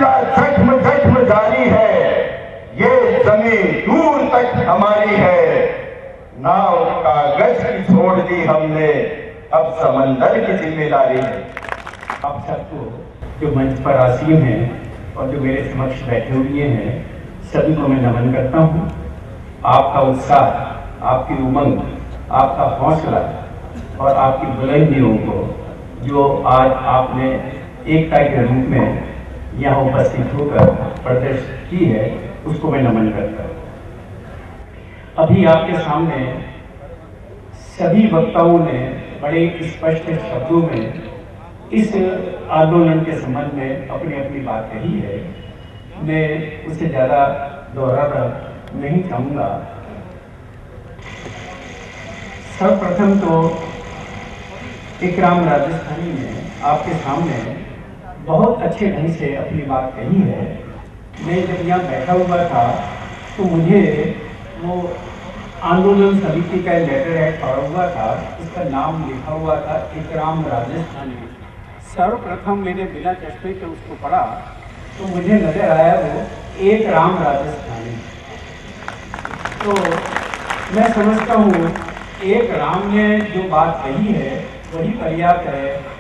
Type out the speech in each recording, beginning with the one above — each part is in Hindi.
का जख्म जख्म जारी है, ये जमीन दूर तक हमारी है। नाव कागज की छोड़ दी हमने, अब समंदर की जिम्मेदारी है। आप सबको जो मंच पर आसीन हैं और जो मेरे समक्ष बैठे हुए हैं, सभी को मैं नमन करता हूँ। आपका उत्साह, आपकी उमंग, आपका हौसला और आपकी बुलंदियों को जो आज आपने एकता के रूप में यहाँ उपस्थित होकर प्रदर्शित की है, उसको मैं नमन करता हूँ। अभी आपके सामने सभी वक्ताओं ने बड़े स्पष्ट शब्दों में इस आंदोलन के संबंध में अपनी अपनी बात कही है। मैं उसे ज़्यादा दोहराना नहीं चाहूँगा। सर्वप्रथम तो इकराम राजस्थानी ने आपके सामने बहुत अच्छे ढंग से अपनी बात कही है। मैं जब यहाँ बैठा हुआ था तो मुझे वो आंदोलन समिति का लेटर हेड पढ़ा हुआ था, उसका नाम लिखा हुआ था इकराम राजस्थानी। सर्वप्रथम मैंने बिना चश्मे के उसको पढ़ा तो मुझे नजर आया वो एक राम राजस्थानी। तो मैं समझता हूँ एक राम ने जो बात कही है वही पर्याप्त है।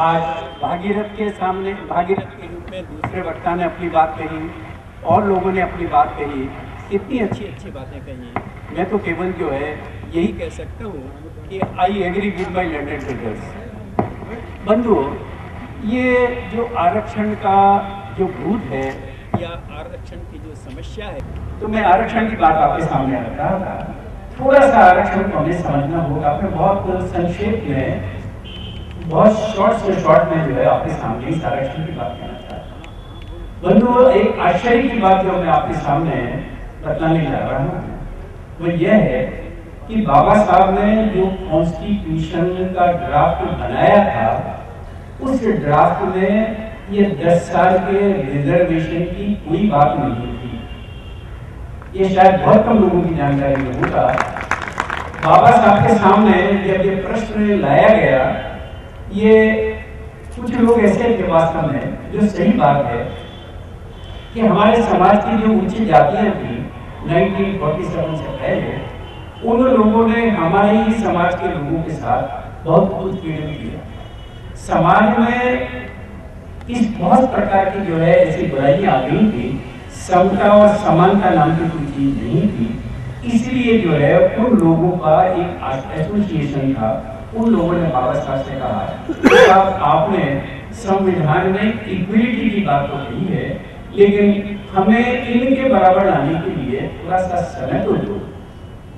आज भागीरथ के सामने, भागीरथ के रूप में दूसरे वक्ता ने अपनी बात कही और लोगों ने अपनी बात कही, इतनी अच्छी अच्छी बातें कही। मैं तो केवल जो है यही कह सकता हूँ कि I agree with my learned brothers. बंधुओं, ये जो आरक्षण का जो भूत है या आरक्षण की जो समस्या है, तो मैं आरक्षण की बात आपके सामने रख रहा था। थोड़ा सा आरक्षण को हमें समझना होगा। मैं बहुत संक्षेप में, बहुत शॉर्ट से शॉर्ट में जो है आपके सामने इस आरक्षण की बात करना चाहता हूँ। बंधुओं, एक आश्चर्य की बात जो मैं आपके सामने बतलाने जा रहा हूँ वो यह है कि बाबा साहब ने जो कॉन्स्टिट्यूशन का ड्राफ्ट बनाया था, उस ड्राफ्ट में ये 10 साल के रिजर्वेशन की कोई बात नहीं थी। ये शायद बहुत कम लोगों की जानकारी में होगा। बाबा साहब के सामने जब ये प्रश्न लाया गया, ये कुछ लोग ऐसे थे वास्तव में, जो सही बात है कि हमारे समाज की जो ऊंची जातियां थी 1947 से पहले, उन लोगों ने हमारे ही समाज के लोगों के साथ बहुत उत्पीड़न किया। समाज में इस बहुत प्रकार की जो है ऐसी बुराइयां आ गई थी, समता और समानता नाम की कोई चीज नहीं थी। इसलिए जो है उन लोगों का एक एसोसिएशन था। उन लोगों ने बाबा साहब से कहा, आपने संविधान में इक्विलिटी की बात तो कही है, लेकिन हमें इनके बराबर लाने के लिए थोड़ा सा समय तो दो।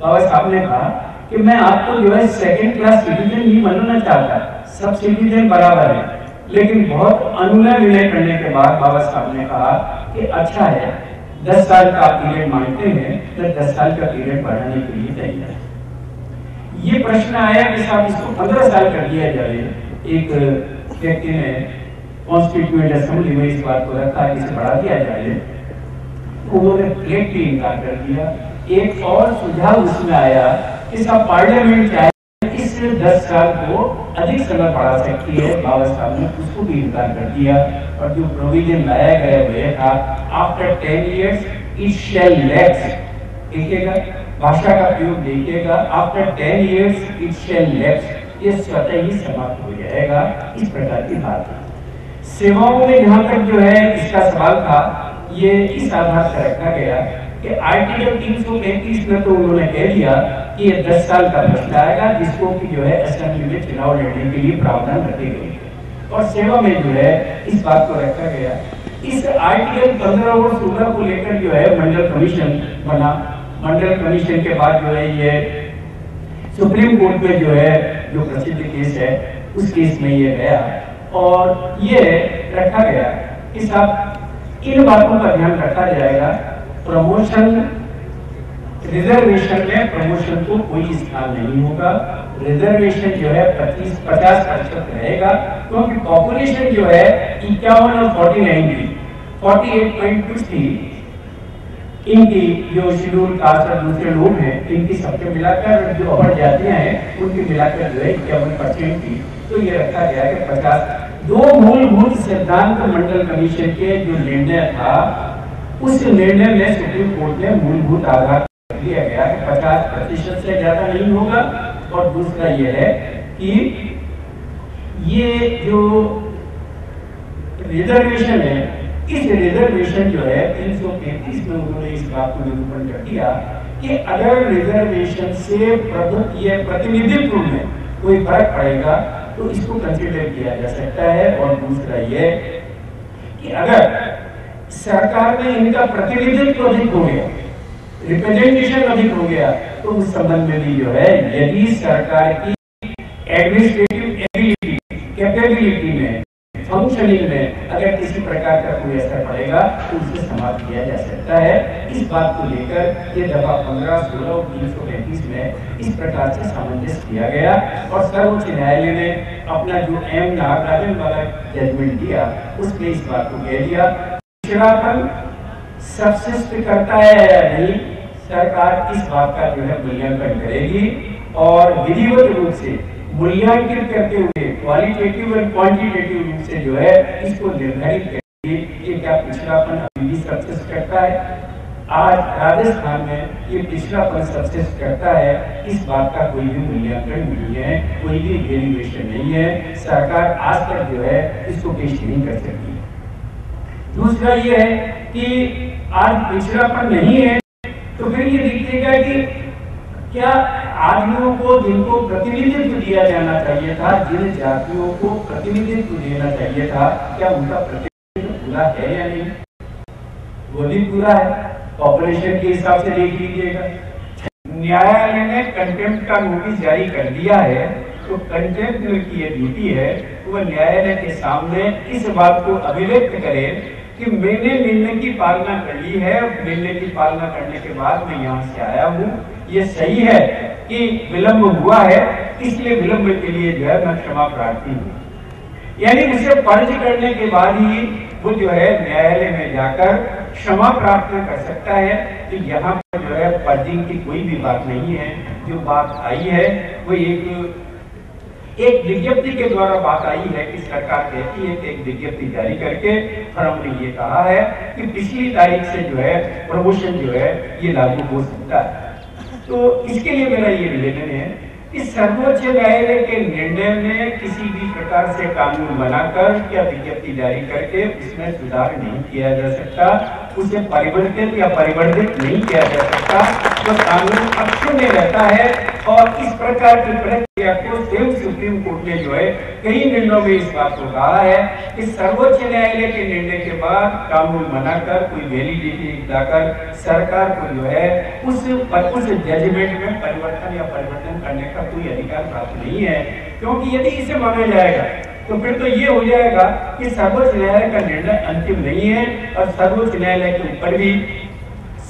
बाबा साहब ने कहा कि मैं आपको जो है सेकंड क्लास सिटीजन नहीं बनाना चाहता, सब सिटीजन बराबर है। लेकिन बहुत अनुनय विनय करने के बाद बाबा साहब ने कहा कि अच्छा है, 10 साल का पीरियड मांगते हैं तो 10 साल का पीरियड बढ़ाने के लिए तैयार है। ये प्रश्न आया कि साहब इसको 15 साल कर दिया जाए। एक व्यक्ति ने कॉन्स्टिट्यूएंट असेंबली में इस बात को रखा कि इसे बढ़ा दिया जाए, उन्होंने फ्लैटली इनकार कर दिया। एक और सुझाव उसमें आया कि सब पार्लियामेंट चाहे इस 10 साल को अधिक समय बढ़ा सकती है। बाबा साहब ने उसको भी इनकार कर दिया और जो प्रोविजन लाया गया वह था after 10 years it shall lapse. देखिएगा, भाषा का प्रयोग देखिएगा, after 10 years it shall lapse, ये स्वतः ही समाप्त हो जाएगा। इस प्रकार की बात है। सेवाओं में जहां तक जो है इसका सवाल था, ये इस आधार से रखा गया कि आर्टिकल 335 में तो उन्होंने कह दिया कि ये 10 साल का प्रश्न आएगा, जिसको कि जो है असेंबली में चुनाव लड़ने के लिए प्रावधान रखे गए और सेवा में जो है इस बात को रखा गया। इस आर्टिकल 15 और 16 को लेकर जो है मंडल कमीशन बना। मंडल कमीशन के बाद जो है ये सुप्रीम कोर्ट में जो है जो प्रसिद्ध केस है, उस केस में ये गया और ये रखा गया कि साहब इन बातों का ध्यान रखा जाएगा। प्रमोशन, रिजर्वेशन में प्रमोशन को कोई स्थान नहीं होगा। रिजर्वेशन जो है 50% रहेगा, क्योंकि पॉपुलेशन जो है 51 और 49 की 48.2 थी। इनकी जो शेड्यूल कास्ट और दूसरे लोग हैं, इनकी सबके मिलाकर जो अपर जातियां हैं उनके मिलाकर जो है 51% थी। तो ये रखा गया कि 50 दो मूलभूत सिद्धांत मंडल कमीशन के जो निर्णय था, उस निर्णय में सुप्रीम कोर्ट ने मूलभूत आधार दिया गया है 50% से ज्यादा नहीं होगा। और दूसरा यह है कि ये जो रिजर्वेशन है, इस रिजर्वेशन जो है 333 में उन्होंने इस बात को निरूपण कर दिया कि अगर रिजर्वेशन से प्रतिनिधित्व में कोई फर्क पड़ेगा तो इसको कंसिडर किया जा सकता है। और दूसरा यह कि अगर सरकार में इनका प्रतिनिधित्व अधिक हो गया, रिप्रेजेंटेशन अधिक हो गया, तो उस संबंध में भी जो है यदि सरकार की एडमिनिस्ट्रेटिव एबिलिटी, कैपेबिलिटी में, फंक्शनिंग में अगर किसी प्रकार का कोई असर पड़ेगा तो उसे समाप्त किया जा सकता है। इस बात को लेकर ये दफा 15, 16 और 335 में इस प्रकार से सामंजस्य किया गया और सर्वोच्च न्यायालय ने अपना जो एम नागराजन वाला जजमेंट दिया उसमें इस बात को कह दिया पिछड़ापन सबसिस्ट करता है या नहीं, सरकार इस बात का जो है मूल्यांकन करेगी और विधिवत रूप से मूल्यांकन करते हुए क्वालिटेटिव और क्वांटिटेटिव रूप से जो है इसको निर्धारित करेगी कि क्या पिछड़ापन अभी भी सबसिस्ट करता है। आज राजस्थान में ये पिछड़ापन सबसिस्ट करता है, इस बात का कोई भी मूल्यांकन नहीं है, कोई भी वेरिएशन नहीं है, सरकार आज तक जो है इसको पेश नहीं कर सकती। दूसरा ये है कि आज पिछड़ापन नहीं है तो फिर ये दिखेगा कि क्या आदमियों को जिनको प्रतिनिधित्व दिया जाना चाहिए था, जिन जातियों को प्रतिनिधित्व देना चाहिए था, क्या उनका प्रतिनिधित्व पूरा है या नहीं? वो भी पूरा है, पॉपुलेशन के हिसाब से देख लीजिएगा। न्यायालय ने कंटेम्प्ट का नोटिस जारी कर दिया है, तो कंटेम्प्ट की ये ड्यूटी है वो न्यायालय के सामने इस बात को अभिव्यक्त करे कि मैंने निर्णय की पालना कर ली है, निर्णय की पालना करने के बाद मैं यहाँ से आया हूँ, ये सही है कि विलंब हुआ है, इसलिए विलंब के लिए जो है मैं क्षमा प्रार्थी हूँ। यानी उसे फर्ज करने के बाद ही वो जो है न्यायालय में जाकर क्षमा प्रार्थना कर सकता है। तो यहाँ पर जो है फर्जिंग की कोई भी बात नहीं है। जो बात आई है वो एक विज्ञप्ति के द्वारा बात आई है कि सरकार कहती है कि एक विज्ञप्ति जारी करके और हमने ये कहा है कि पिछली तारीख से जो है प्रमोशन जो है ये लागू हो सकता है। तो इसके लिए मेरा ये निवेदन है कि सर्वोच्च न्यायालय के निर्णय में किसी भी प्रकार से कानून बनाकर या विज्ञप्ति जारी करके उसमें सुधार नहीं किया जा सकता, उसे परिवर्तित या परिवर्तित नहीं किया जा सकता। तो कानून अक्षुण्य रहता है और इस प्रकार की प्रक्रिया को स्वयं सुप्रीम कोर्ट ने जो है कई निर्णयों में इस बात को कहा है कि सर्वोच्च न्यायालय के निर्णय के बाद कानून बनाकर कोई वैलिडिटी लाकर सरकार को जो है उस जजमेंट में परिवर्तन या परिवर्तन करने का कोई अधिकार प्राप्त नहीं है। क्योंकि यदि इसे माना जाएगा तो फिर तो ये हो जाएगा कि सर्वोच्च न्यायालय का निर्णय अंतिम नहीं है और सर्वोच्च न्यायालय के ऊपर भी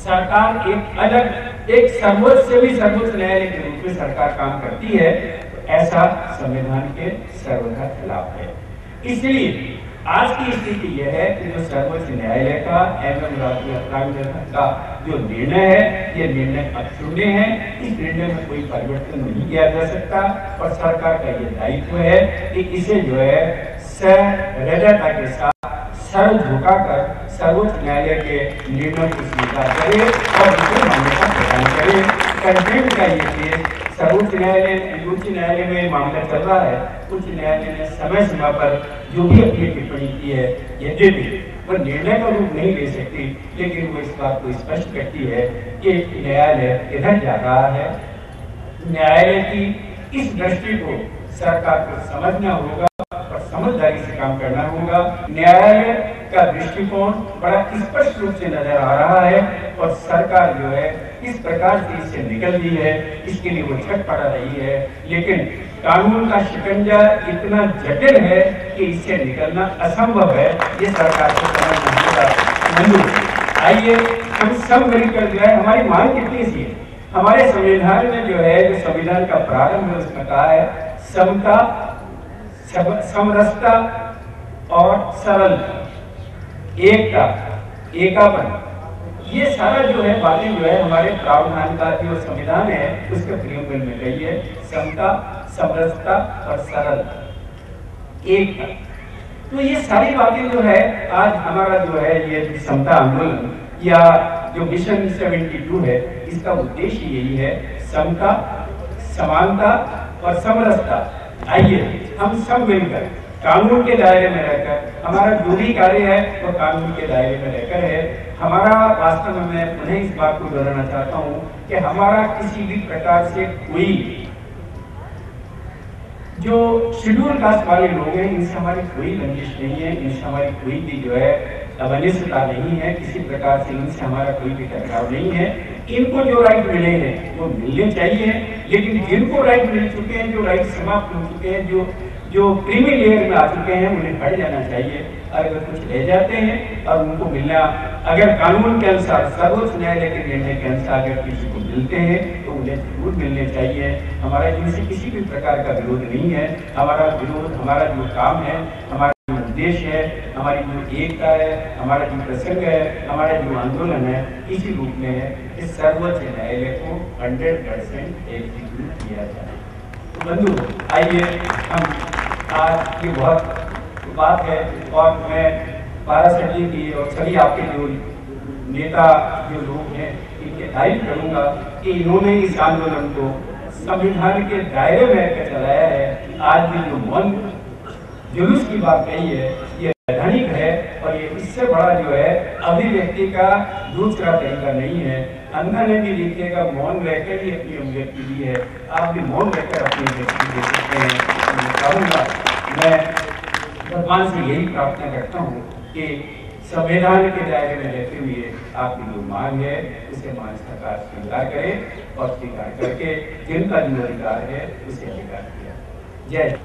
सरकार एक अलग एक सर्वोच्च से भी सर्वोच्च न्यायालय के रूप में सरकार काम करती है। तो ऐसा संविधान के सर्वथा खिलाफ है। इसलिए आज की स्थिति यह है कि जो सर्वोच्च न्यायालय का का जो निर्णय है ये निर्णय अक्षुण्य है। इस निर्णय में कोई परिवर्तन नहीं किया जा सकता और सरकार का ये दायित्व है कि इसे जो है सहृदयता के साथ सर झुकाकर सर्वोच्च न्यायालय के निर्णय को स्वीकार करे और उसे मान्यता प्रदान करे। कंटेम्प्ट का ये केस सर्वोच्च न्यायालय उच्च न्यायालय में मामला चल रहा है। उच्च न्यायालय ने समय सीमा पर जो भी अपनी टिप्पणी की है यद्यपि वो निर्णय का रूप नहीं ले सकती, लेकिन वो इस बात को स्पष्ट करती है कि न्यायालय इधर जा रहा है। न्यायालय की इस दृष्टि को सरकार को समझना होगा और समझदारी से काम करना होगा। न्यायालय का दृष्टिकोण बड़ा स्पष्ट रूप से नजर आ रहा है और सरकार जो है इस प्रकार से इससे निकल दी है, इसके लिए वो छट पड़ा रही है। लेकिन कानून का शिकंजा इतना जटिल है कि इससे निकलना असंभव है, ये सरकार को समझना होगा। आइए हम सब मिलकर जो है हमारी मांग कितनी सी है। हमारे संविधान में जो है जो संविधान का प्रारंभ है उसमें कहा है समता, समरसता और सरलता, एकता, एकापन, ये सारा जो है बातें जो है हमारे प्रावधान का जो संविधान है उसके प्रियम्बल में कही है। समता, समरसता और सरलता, एकता। तो ये सारी बातें जो है आज हमारा जो है ये समता आंदोलन या जो मिशन 72 है, इसका उद्देश्य यही है, समता, समानता और समरसता। आइए हम सब मिलकर कानून के दायरे में रहकर, हमारा जो भी कार्य है वो कानून के दायरे में रहकर है। हमारा वास्तव में मैं पुनः इस बात को दोहराना चाहता हूँ कि हमारा किसी भी प्रकार से कोई जो शेड्यूल कास्ट वाले लोग हैं इनसे हमारी कोई रंजिश नहीं है, इनसे हमारी कोई भी जो है अनिश्चितता नहीं है, किसी प्रकार से इनसे हमारा कोई भी टकराव नहीं है। इनको जो राइट मिले हैं वो मिलने चाहिए, लेकिन जिनको राइट मिल चुके हैं, जो राइट समाप्त हो चुके हैं, जो क्रीमी लेयर में आ चुके हैं, उन्हें हट जाना चाहिए। अगर कुछ रह जाते हैं और उनको मिलना, अगर कानून के अनुसार सर्वोच्च न्यायालय के निर्णय के अनुसार अगर किसी को मिलते हैं तो उन्हें जरूर मिलने चाहिए। हमारा इनसे किसी भी प्रकार का विरोध नहीं है। हमारा विरोध, हमारा जो काम है, हमारा जो उद्देश्य है, हमारी जो एकता है, हमारा जो प्रसंग है, हमारा जो आंदोलन है, इसी रूप में है कि सर्वोच्च न्यायालय को 100% एग्जीक्यूट किया जाए। तो बंधु, आइए हम आज ये बहुत बात है और मैं पाराशरी की और सभी आपके जो नेता जो लोग हैं इनके तारीफ करूंगा कि इन्होंने इस आंदोलन को संविधान के दायरे में रहकर चलाया है। आज भी जो मौन जुलूस की बात कही है ये वैधानिक है और ये इससे बड़ा जो है अभिव्यक्ति का दूसरा तरीका नहीं है। अंधा ने भी लिखेगा मौन रहकर ही अपनी अभिव्यक्ति दी है, आप भी मौन रहकर अपनी अभिव्यक्ति दे सकते हैं। मैं कहूँगा, मैं भगवान से यही प्रार्थना करता हूँ कि संविधान के दायरे में रहते हुए आपकी जो मांग है उसे मान सरकार स्वीकार करे और स्वीकार करके जिनका जो अधिकार है उसे अधिकार किया। जय